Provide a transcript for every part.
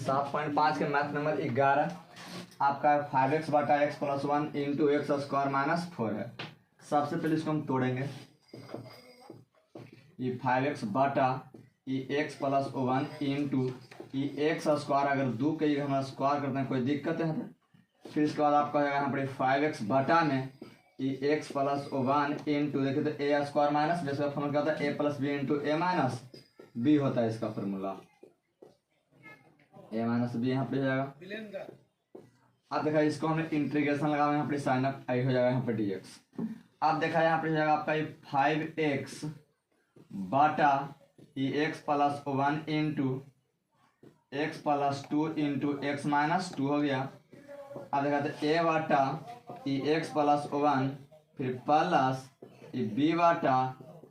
7.5 के math number 11 आपका 5x बटा x plus 1 into x square minus 4 है। सबसे पहले इसको हम तोड़ेंगे। ये 5x बटा ये x प्लस 1 इंटू ये एक्स स्क्वायर, अगर 2 के हम स्क्वायर करते हैं कोई दिक्कत है। फिर इसके बाद आपका होगा यहाँ पर 5x बटा में ये x प्लस 1 इंटू देखिए तो ए स्क्वायर माइनस बी का फॉर्मूला क्या होता है, ए प्लस बी इंटू ए माइनस बी होता है इसका फॉर्मूला, ए माइनस बी यहाँ पे हो जाएगा। अब देखा इसको हमने इंटीग्रेशन लगा यहाँ पे साइन अप आई हो जाएगा यहाँ पे dx। अब देखा यहाँ पे हो जाएगा आपका ये 5x बटा ये x plus 1 into x plus 2 into x minus 2 हो गया। अब देखा तो ए बटा ये एक्स प्लस 1 फिर प्लस ये बी बटा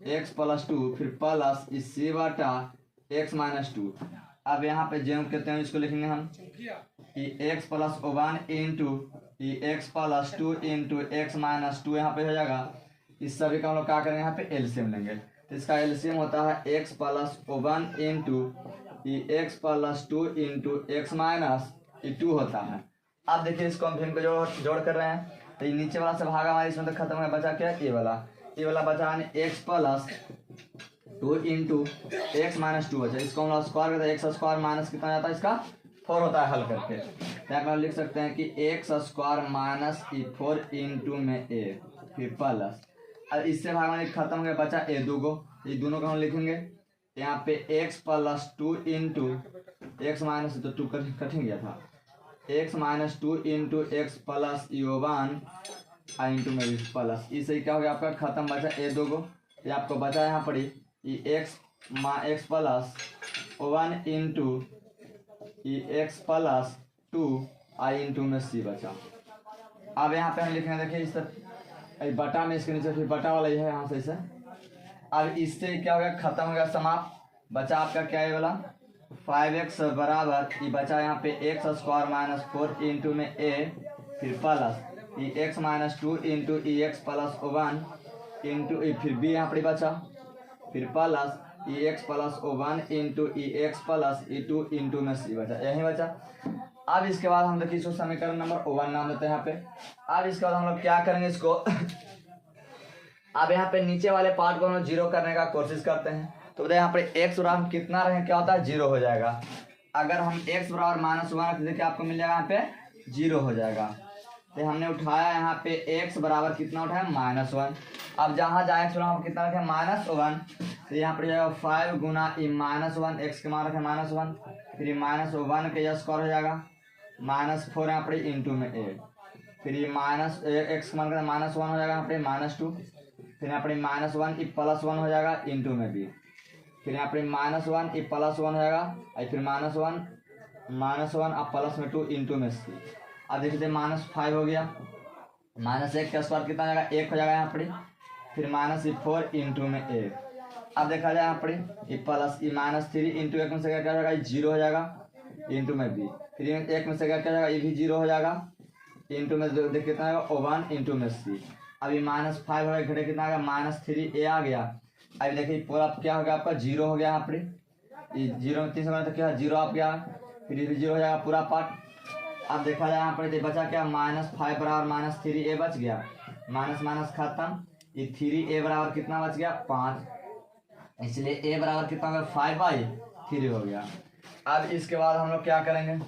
एक्स प्लस 2 फिर प्लस ये सी बटा एक्स माइनस 2। अब यहाँ पे जो कहते हैं इसको लिखेंगे हम ये एक्स प्लस 1 इंटू ये x plus 2 into x minus 2 यहाँ पे हो जाएगा। इस सभी का हम लोग क्या करेंगे यहाँ पे एलसीएम लेंगे। तो इसका एलसीएम होता है एक्स प्लस 1 इंटू ये x plus 2 into x minus 2 होता है। अब देखिए इसको हम भिन्न को जोड़ कर रहे हैं तो ये नीचे वाला से भागा हमारे इसमें तो खत्म हो गया, बचा क्या ये वाला बचा x plus 2 into x minus 2 बचा। इसको हम लोग स्क्वायर करते हैं, एक्स स्क्वायर माइनस कितना जाता है इसका 4 होता है हल करके। यहाँ पर हम लिख सकते हैं कि एक्स स्क्वायर माइनस 4 इंटू में ए फिर प्लस, अब इससे भाग हमारे खत्म हो गया, बचा ए 2 गो, ये दोनों को हम लिखेंगे यहाँ पे x plus 2 into x minus तो 2 कठिन गया था, x minus 2 into x plus 1 into में प्लस, इससे क्या हो गया आपका खत्म, बचा ए 2 गो। ये आपको बचा यहाँ पर ये एक्स प्लस 1 इंटू ये एक्स प्लस 2 इंटू में सी बचा। अब यहाँ पे हम लिखेंगे देखिए इस बटा में इसके नीचे फिर बटा वाला ये है यहाँ से इसे। अब इससे क्या हो गया खत्म हो गया समाप्त, बचा आपका क्या है वाला 5x बराबर ये बचा यहाँ पे एक्स स्क्वायर माइनस 4 इंटू में ए फिर प्लस ये x minus 2 into e x plus 1 into फिर बी यहाँ पर बचा फिर प्लस ई x plus 1 into e x plus 2 into में सी बचा, यही बचा। अब इसके बाद हम देखिए इसको समीकरण नंबर 1 नाम देते हैं यहाँ पे। अब इसके बाद हम लोग क्या करेंगे इसको अब यहाँ पे नीचे वाले पार्ट को हम लोग जीरो करने का कोशिश करते हैं। तो बताइए यहाँ पे एक्स बराबर कितना रहे क्या होता है 0 हो जाएगा। अगर हम एक्स बराबर -1 देखिए आपको मिल जाएगा यहाँ पे 0 हो जाएगा। तो हमने उठाया यहाँ पे एक्स बराबर कितना उठाया -1। अब जहाँ जहाँ एक्स बराबर कितना रखे -1 तो यहाँ पर जाएगा 5 गुना ई -1 एक्स के मान रखे -1 फिर -1 के स्क्वायर हो जाएगा -4 यहाँ पर इंटू में ए फिर ये माइनस एक्स मान का -1 हो जाएगा यहाँ पे -2 फिर यहाँ पर -1 ई +1 हो जाएगा इंटू में बी फिर यहाँ पर -1 ई +1 हो जाएगा फिर -1 अब प्लस में 2 इंटू में सी। अब देखिए -5 हो गया -1 का स्क्वायर कितना हो जाएगा 1 हो जाएगा यहाँ पर फिर -4 इंटू में ए। अब देखा जाए यहाँ पर ये प्लस ई -3 इंटू 1 में से क्या हो जाएगा 0 हो जाएगा इंटू में बी फिर 1 में से क्या हो जाएगा ये भी 0 हो जाएगा इंटू में देखिए कितना आएगा 1 इंटू में सी। अभी -5 हो गया घटे कितना आ गया -3 ए आ गया। अभी देखिए पूरा क्या हो गया आपका 0 हो गया यहाँ पर ये 0 में 3 से तो क्या 0 आप गया फिर ये भी 0 हो जाएगा पूरा पार्ट। अब देखा जाए यहाँ पर बचा क्या -5 बराबर -3 ए बच गया माइनस खत्म ये 3 ए बराबर कितना बच गया 5, इसलिए ए बराबर कितना हो गया 5/3 हो गया। अब इसके बाद हम लोग क्या करेंगे,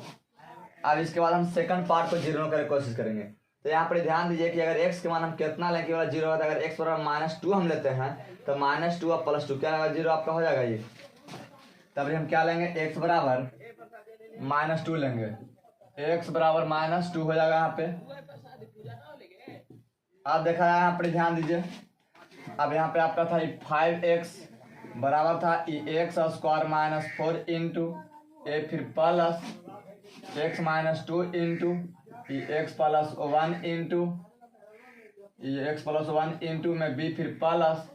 अब इसके बाद हम सेकंड पार्ट को जीरो करने की कोशिश करेंगे। तो यहाँ पर ध्यान दीजिए कि अगर x के मान हम कितना लें केवल 0 होता है, अगर x बराबर -2 हम लेते हैं तो -2 और +2 क्या होगा 0 आपका हो जाएगा ये। तब हम क्या लेंगे x बराबर -2 लेंगे, x बराबर -2 हो जाएगा यहाँ पे। अब देखा जाए यहाँ पर ध्यान दीजिए, अब यहाँ पे आपका था 5x बराबर था एक्स स्क्वायर -4 इंटू ए फिर plus x -2 into x plus 1 into x plus 1 into में बी फिर plus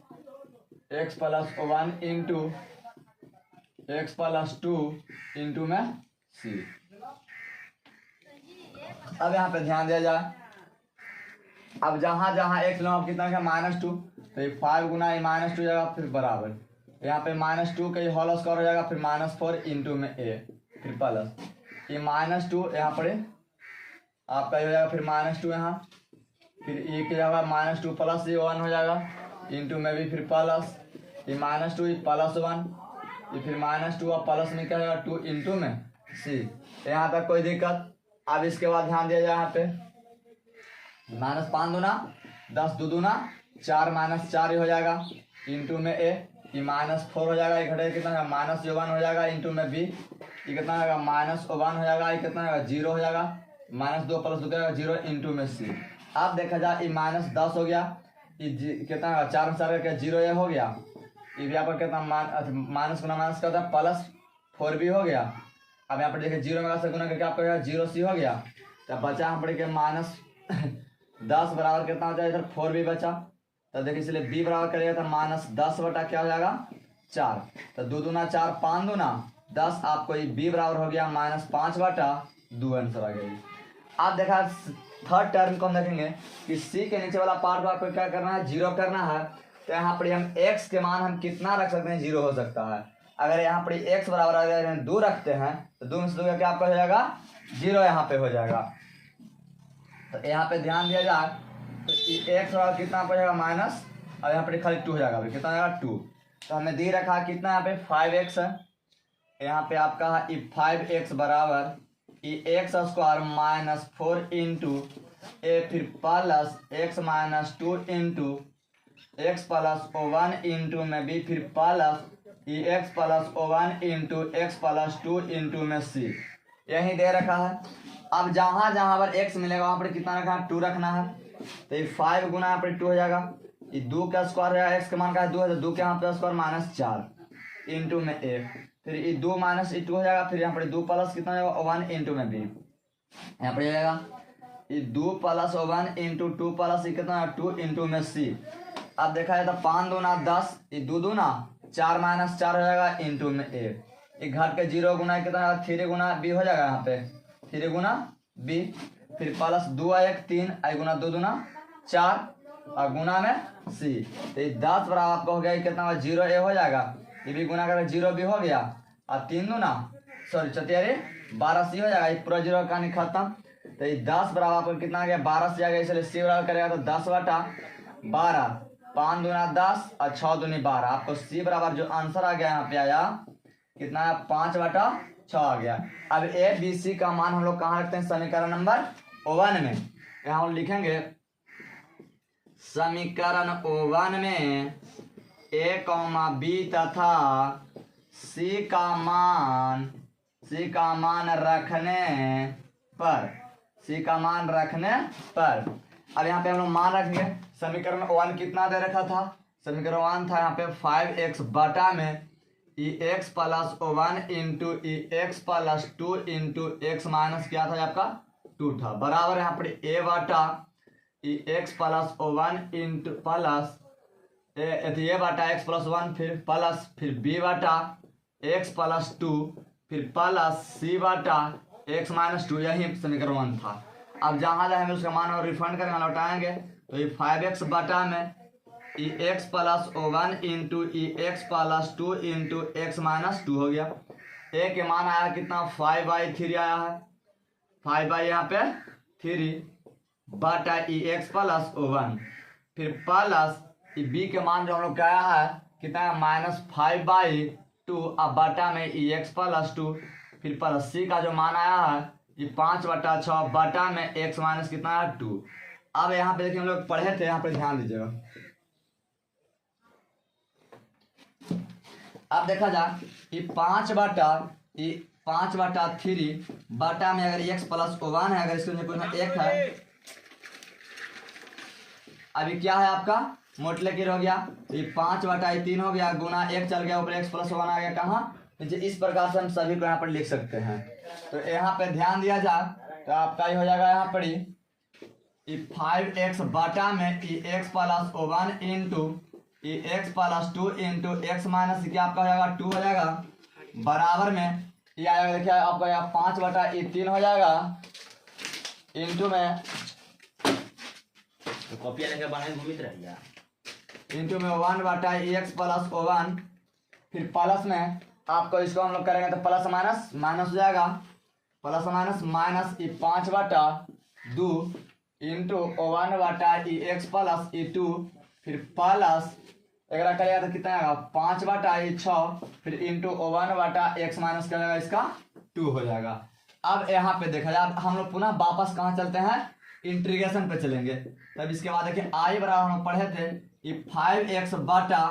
x plus 1 into x plus 2 into में सी। अब यहाँ पे ध्यान दिया जाए, अब जहाँ जहाँ एक्स लो आप कितना -2 तो ये 5 गुना ये -2 जाएगा फिर बराबर यहाँ पे -2 का होल स्क्वायर हो जाएगा फिर -4 इंटू में ए फिर प्लस ये -2 यहाँ पर आपका हो जाएगा, फिर -2 यहाँ, फिर ये क्या होगा -2 प्लस ये 1 हो जाएगा, इंटू में भी फिर प्लस ये -2 प्लस 1, ये फिर -2 और प्लस में क्या होगा 2 इंटू में सी। यहाँ तक कोई दिक्कत। अब इसके बाद ध्यान दिया जाए यहाँ पे -5 दूना 10 दो दूना 4 -4 हो जाएगा इंटू में ए, ये -4 हो जाएगा, ये घटे कितना -1 हो जाएगा इंटू में बी, ये कितना होगा -1 हो जाएगा, ये कितना होगा 0 हो जाएगा, -2 प्लस 2 क्या 0 इंटू में सी। अब देखा जाए ये -10 हो गया, ये कितना होगा 4 में 4 का 0 ये हो गया, ये भी यहाँ पर कितना माइनस गुना माइनस का होता है +4 भी हो गया। अब यहाँ पर देखिए 0 में से गुना करके आपका 0 सी हो गया, तो बचा यहाँ पर -10 बराबर कितना हो जाएगा, इधर 4 भी बचा, तो देखिए इसलिए बी बराबर करेगा तो -10 बटा क्या हो जाएगा 4, तो 2 दूना 4 5 दूना 10, आपको ये बी बराबर हो गया -5 बटा 2 आंसर आ गया। आप देखा थर्ड टर्म को हम देखेंगे कि सी के नीचे वाला पार्ट को आपको क्या करना है 0 करना है, तो यहाँ पर हम x के मान हम कितना रख सकते हैं 0 हो सकता है। अगर यहाँ पर x बराबर अगर हम 2 रखते हैं तो 2 में से 2 क्या आपका हो जाएगा 0 यहाँ पे हो जाएगा। तो यहाँ पे ध्यान दिया जाए तो x बराबर कितना हो जाएगा माइनस, और यहाँ पे खाली 2 हो जाएगा, कितना हो जाएगा 2। तो हमें दी रखा कितना यहाँ पे 5x है, यहाँ पे आपका है 5x बराबर x² -4 इंटू ए फिर plus x -2 into x plus 1 into में बी फिर plus x plus 1 into x plus 2 into में सी, यही दे रखा है। अब जहाँ जहाँ पर x मिलेगा वहाँ पर कितना रखना है 2 रखना है, तो ये 5 गुना यहाँ पर 2 हो जाएगा, ये 2 का स्क्वायर है, x का मान का है 2 है, तो 2 के यहाँ पर स्क्वायर -4 इंटू में a, फिर ये 2 माइनस 2 हो जाएगा, फिर यहाँ पर 2 प्लस कितना हो जाएगा 1 इंटू में b, यहाँ पर जाएगा ये 2 प्लस 1 इंटू 2 प्लस कितना 2 इंटू में c। अब देखा जाए तो 5 दूना 10, ये 2 दूना 4 -4 हो जाएगा इंटू में a, ये घट के 0 गुना कितना 3 गुना b हो जाएगा, यहाँ पे 3 गुना b, फिर प्लस 2 1 3 आई गुना 2 दूना 4 और गुना में c, तो ये 10 बराबर आपका हो गया कितना 0 a हो जाएगा, ये भी गुना करके 0 भी हो गया, और 3 दूना सॉरी 12 c हो जाएगा, ये पूरा 0 का कहानी खत्म। तो ये 10 बराबर आपको कितना आ गया 12 से आ गया, इसलिए c बराबर करेगा तो 10 बटा 12, 5 दूना 10 और 6 दूनी 12, आपको सी बराबर जो आंसर आ गया यहाँ पे आया कितना है 5 बटा 6 आ गया। अब ए बी सी का मान हम लोग कहाँ रखते हैं समीकरण नंबर 1 में, यहाँ हम लिखेंगे समीकरण 1 में ए कॉमा बी तथा सी का मान रखने पर अब यहाँ पे हम लोग मान रखेंगे समीकरण 1 कितना दे रखा था, समीकरण 1 था यहाँ पे 5x बटा में x plus 1 into x plus 2 into x minus क्या था आपका 2 था, बराबर यहाँ पर a बटा x प्लस 1 इंटू प्लस ए बटा x प्लस 1 फिर b बटा x प्लस 2 फिर प्लस c बटा x माइनस 2, यही समीकरण 1 था। अब जहाँ जहाँ हमें उसका मान और रिफंड करके लौटाएंगे तो ये 5x बटा में x plus 1 into x plus 2 into x minus 2 हो गया। a के मान आया कितना 5/3 आया है, 5 यहाँ पे 3 बटा x प्लस 1 फिर प्लस b के मान जो हम लोग क्या आया है कितना -5/2 अब बटा में x प्लस 2 फिर प्लस c का जो मान आया है ये 5 बटा 6 बटा में x माइनस कितना है 2। अब यहाँ पे देखिए हम लोग पढ़े थे, यहाँ पे ध्यान दीजिएगा। अब देखा जाए ये 5 बटा 3 बटा में अगर x प्लस 1 है, अगर इसके कोई 1 है, अभी क्या है आपका मोटलेकिर हो गया, ये 5 बटा 3 हो गया गुना 1 चल गया ऊपर x प्लस 1 आ गया कहाँ नीचे, इस प्रकार से हम सभी को यहाँ पर लिख सकते हैं। तो यहाँ पे ध्यान दिया जाए तो आपका ये हो जाएगा यहाँ पर 5x बटा में x plus 1 into x plus 2 into x minus क्या आपका हो जाएगा 2 हो जाएगा, बराबर में ये आएगा देखिए आपका यहाँ 5 बटा 3 हो जाएगा इंटू में तो कॉपियां लेकर बनाए घूमित रह गया इंटू में 1 बटा x प्लस 1 फिर प्लस में आपको इसको हम लोग करेंगे तो प्लस माइनस हो जाएगा, प्लस माइनस माइनस ई 5/2 into 1/e x plus e2 फिर प्लस अगर करेगा तो कितना आएगा 5/6 फिर इंटू 1/x माइनस क्या हो जाएगा इसका 2 हो जाएगा। अब यहाँ पे देखा जाए हम लोग पुनः वापस कहाँ चलते हैं, इंटीग्रेशन पे चलेंगे। तब इसके बाद देखिए आई बराबर हम पढ़े थे ये 5x बटा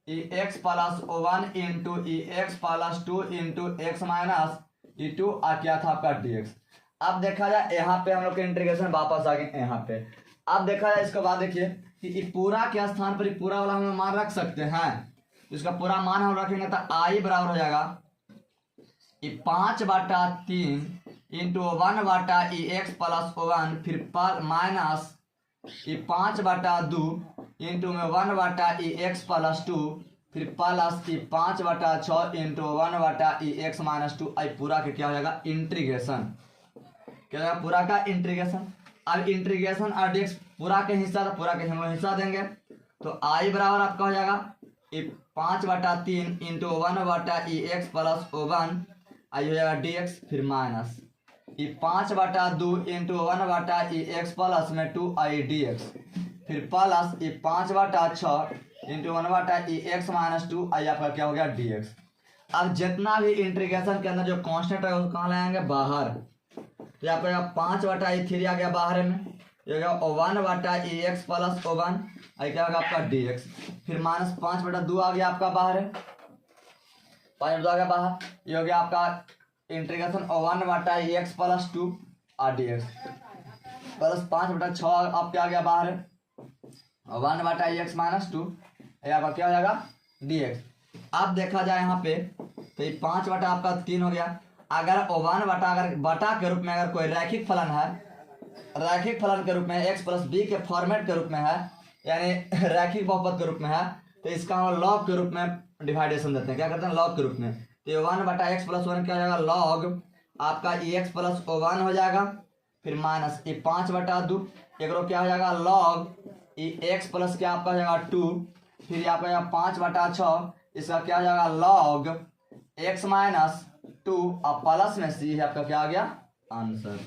e x plus 1 into e x plus 2 into x minus e2 आ क्या था आपका dx। अब देखा जाए यहाँ पे हम लोग के इंटीग्रेशन वापस आ गए यहाँ पे। अब देखा जाए इसके बाद देखिए कि ये पूरा के स्थान पर पूरा वाला हम मान रख सकते हैं, तो इसका पूरा मान हम रखेंगे तो आई बराबर हो जाएगा ये 5/3 इंटू 1/e x प्लस 1 फिर माइनस ये 5/2 इंटू में 1/e x प्लस 2 फिर प्लस ये 5/6 इंटू 1/e x माइनस 2 आई पूरा के क्या हो जाएगा इंटीग्रेशन, क्या होगा पूरा का इंटीग्रेशन। अब इंटीग्रेशन और dx पूरा के हिस्सा तो पूरा के हम लोग हिस्सा देंगे, तो आई बराबर आपका हो जाएगा ये 5/3 इंटू 1/e x प्लस 1 आई हो जाएगा dx फिर माइनस ये 5/2 इंटू 1/e x प्लस में 2 आई dx फिर प्लस ये 5/6 इंटू 1/e x माइनस 2 आई आपका क्या हो गया dx। अब जितना भी इंटीग्रेशन के अंदर जो कांस्टेंट है उसको कहाँ लाएंगे बाहर, तो यहाँ पे 5/3 आ गया बाहर में, ये हो गया 1/e x प्लस 1 आई क्या होगा आपका dx फिर माइनस 5/2 आ गया आपका बाहर है, 5/2 आ गया बाहर, ये हो गया आपका इंटीग्रेशन 1/e x प्लस 2 आ dx प्लस 5/6 आप क्या आ गया बाहर है 1/e x माइनस 2 ये आपका क्या हो जाएगा dx। अब देखा जाए यहाँ पे तो ये 5/3 हो गया। अगर 1 अगर बटा के रूप में अगर कोई रैखिक फलन है, रैखिक फलन के रूप में x प्लस बी के फॉर्मेट के रूप में है यानी रैखिक बहुपद के रूप में है, तो इसका हम लॉग के रूप में डिवाइडेशन देते हैं, क्या करते हैं लॉग के रूप में। तो 1/x प्लस 1 क्या हो जाएगा लॉग आपका e x प्लस 1 हो जाएगा फिर माइनस ये 5/2 एक क्या हो जाएगा लॉग e x प्लस क्या आपका हो जाएगा 2 फिर यहाँ पे 5/6 इसका क्या हो जाएगा लॉग x माइनस 2 अब प्लस में c है आपका क्या आ गया आंसर।